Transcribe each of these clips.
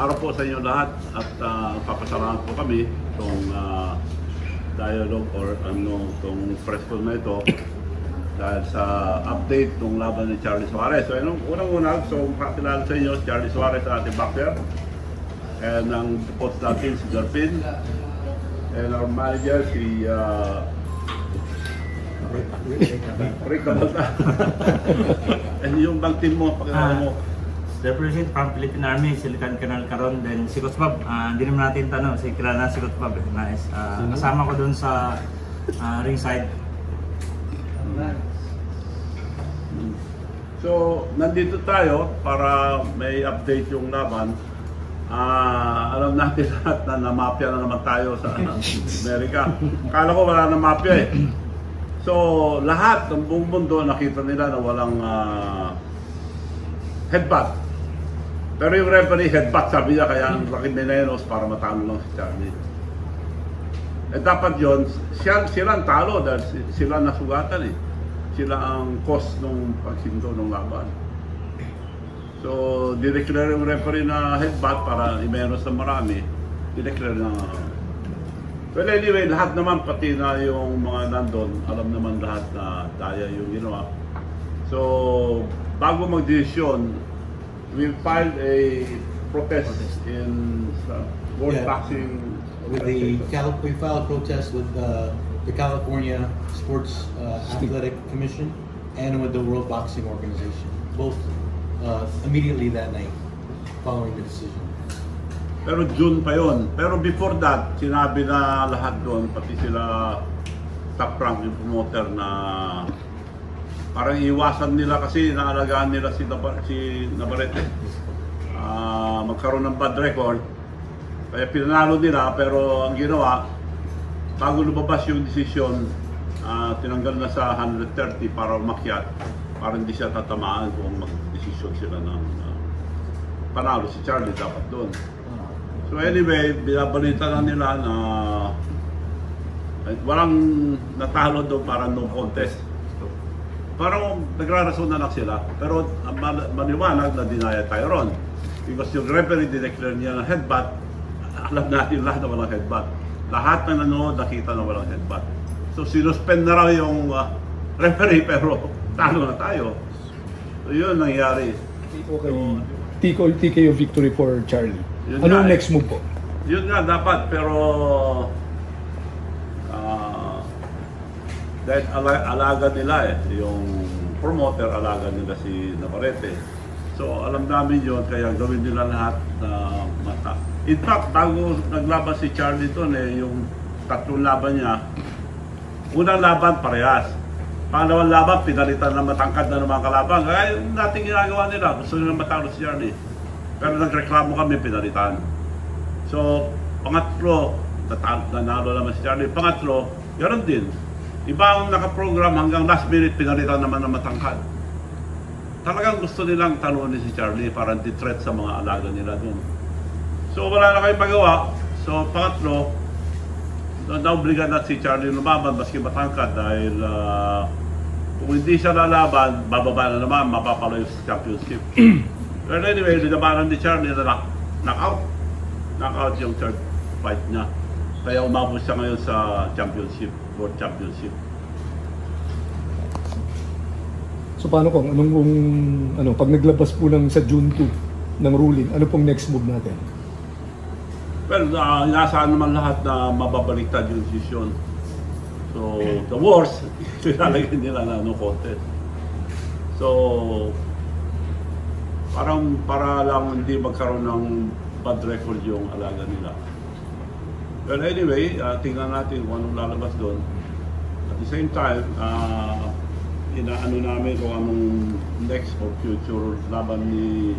araw po sa inyo lahat at papasalamat po kami itong dialogue or itong press call na ito dahil sa update ng laban ni Charlie Suarez. So, unang-unang, pakilala sa inyo, Charlie Suarez sa ating backer. And ang support natin si Garpin. And our manager, si Rick Cabalta. And yung bang team mo, pakilala mo? Represent from Philippine Army, si Lieutenant Colonel Caron, then si Coach Bob. Hindi naman natin tanong, si kilala si Coach Bob. Nice. Kasama ko dun sa ringside. So, nandito tayo para may update yung laban. Alam natin lahat na namapya na naman tayo sa Amerika. Akala ko wala na mapya eh. So, lahat ng buong mundo nakita nila na walang headbutt. Pero yung referee headbutt, sabi niya, kaya ang laki menenos para matalo lang si Charlie. Eh dapat yun, sila ang talo dahil sila nasugatan eh. Sila ang cause ng pagsindo ng laban. So, dineclare yung referee na headbutt para i-menos na marami. Dineclare na... Well anyway, lahat naman, pati na yung mga nandun, alam naman lahat na daya yung ginawa. So, bago mag-desisyon, we filed a protest in World Boxing. With we filed a protest with the California Sports Athletic Commission and with the World Boxing Organization, both immediately that night following the decision. Pero June pa yon. Pero before that, sinabi na lahat doon, pati sila top rank yung promoter na parang iwasan nila kasi naalagaan nila si Navarrete. Magkaroon ng bad record. Kaya pinanalo nila pero ang ginawa, bago lumabas yung desisyon, tinanggal na sa 130 para umakyat. Para hindi siya tatamaan kung mag-desisyon sila ng panalo si Charlie dapat doon. So anyway, binabalita na nila na walang natalo doon para no contest. Parang nagrarason na lang sila, pero maliwanag na dinaya tayo ron. Because yung referee dineclare niya ng headbutt, alam natin lahat na walang headbutt. Lahat na nanonood nakita na walang headbutt. So sinuspend na raw yung referee pero talo na tayo. So yun nangyari. Okay. TKO victory for Charlie. Anong next move po? Yun nga dapat pero dahil alaga nila yung promoter, alaga nila si Navarrete. So alam namin yun, kaya gawin nila lahat na mata. In fact, bago naglaban si Charlie doon yung tatlong laban niya, unang laban parehas. Pangalawang laban, pinalitan na matangkad na ng mga kalaban. Kaya yung dating ginagawa nila, gusto nila matalo si Charlie. Pero nagreklamo kami, pinalitan. So, pangatlo, nanalo naman si Charlie. Pangatlo, ganoon din. Iba ang nakaprogram hanggang last minute pinalitan naman ng matangkad. Talagang gusto nilang talunin si Charlie para di-threat sa mga alaga nila doon. So wala na kayong magawa. So pangatlo, naobligan na si Charlie lumaban maski matangkad dahil kung hindi siya lalaban, bababa na naman, mapapalo yung championship. But anyway, linabanan ni Charlie na knockout. Knockout yung third fight niya. Kaya umabot siya ngayon sa championship. World Championship. So paano kung pag naglabas po ng sa June 2 ng ruling, ano pong next move natin? Well, inaasahan naman lahat na mababaliktad yung decision. So, the worst, ilalagay nila na no contest. So, parang para lang hindi magkaroon ng bad record yung alaga nila. Well, anyway, tingnan natin kung anong lalabas doon. At the same time, inaano namin kung anong next or future laban ni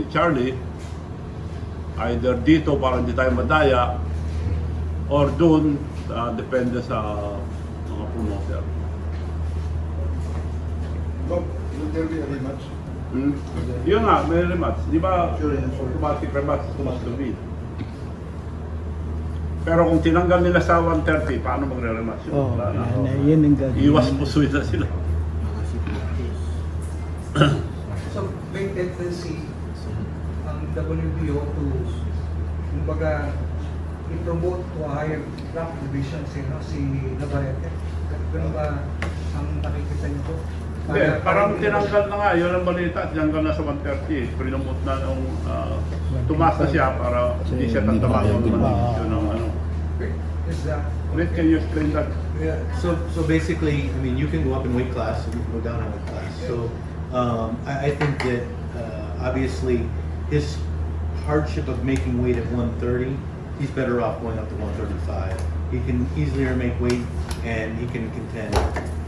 Charlie. Either dito para hindi tayo madaya or doon, depende sa mga promoter. Bob, will there be a rematch? Yun nga, may rematch. Di ba, automatic rematch, automatic win. Pero kung tinanggal nila sa 130, paano magre-rematch yun? Yan ang gagawin. Iwas pusoy na sila. So, may tendency ang WBO to, kumbaga, i-promote to a higher rank division si Navarrete? Ganun ba ang nakikita niyo po? Parang tinanggal na nga, yun ang balita, tinanggal na sa 130, prinumot na nung tumaas na siya para hindi siya tatrabaho ng division ng ano. Is that? Wait, can you explain that? Yeah. So basically, I mean, you can go up in weight class and you can go down in weight class. So I think that obviously his hardship of making weight at 130, he's better off going up to 135. He can easily make weight and he can contend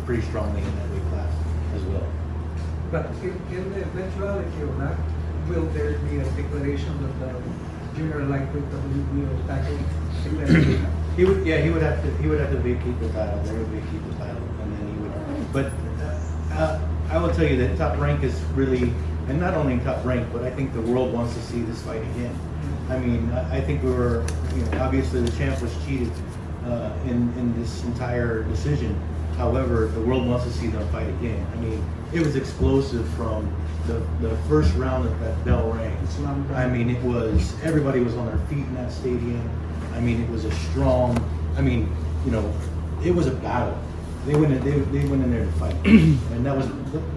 pretty strongly in that weight class as well. But in the eventuality of that, will there be a declaration that the junior lightweight WBO title declaration? He would have to vacate the title. They would vacate the title, and then he would. But I will tell you that Top Rank is really, and not only Top Rank, but I think the world wants to see this fight again. I mean, I think we were, obviously the champ was cheated in this entire decision. However, the world wants to see them fight again. I mean, it was explosive from the first round that bell rang. I mean, it was, everybody was on their feet in that stadium. I mean, it was a strong, it was a battle. They went in there to fight. And that was,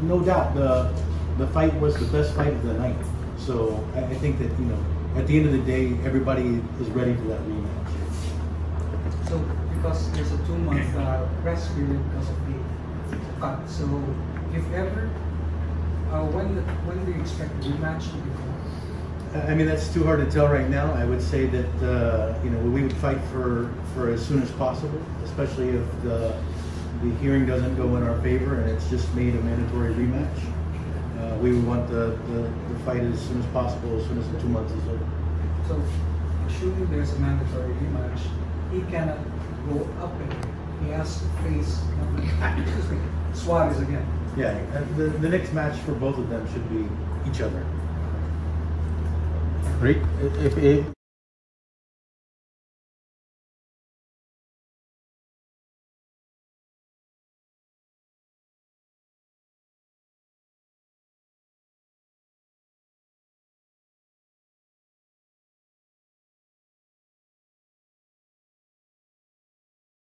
no doubt, the fight was the best fight of the night. So I think that, at the end of the day, everybody is ready for that rematch. So, because there's a 2-month rest period because of the cut. So, if ever, when do you expect the rematch to be? I mean, that's too hard to tell right now. I would say that we would fight for as soon as possible, especially if the hearing doesn't go in our favor and it's just made a mandatory rematch. We would want the fight as soon as possible, as soon as the 2 months is over. So, assuming there's a mandatory rematch, he cannot go up again. He has to face Suarez again. Yeah, the next match for both of them should be each other. Rick, if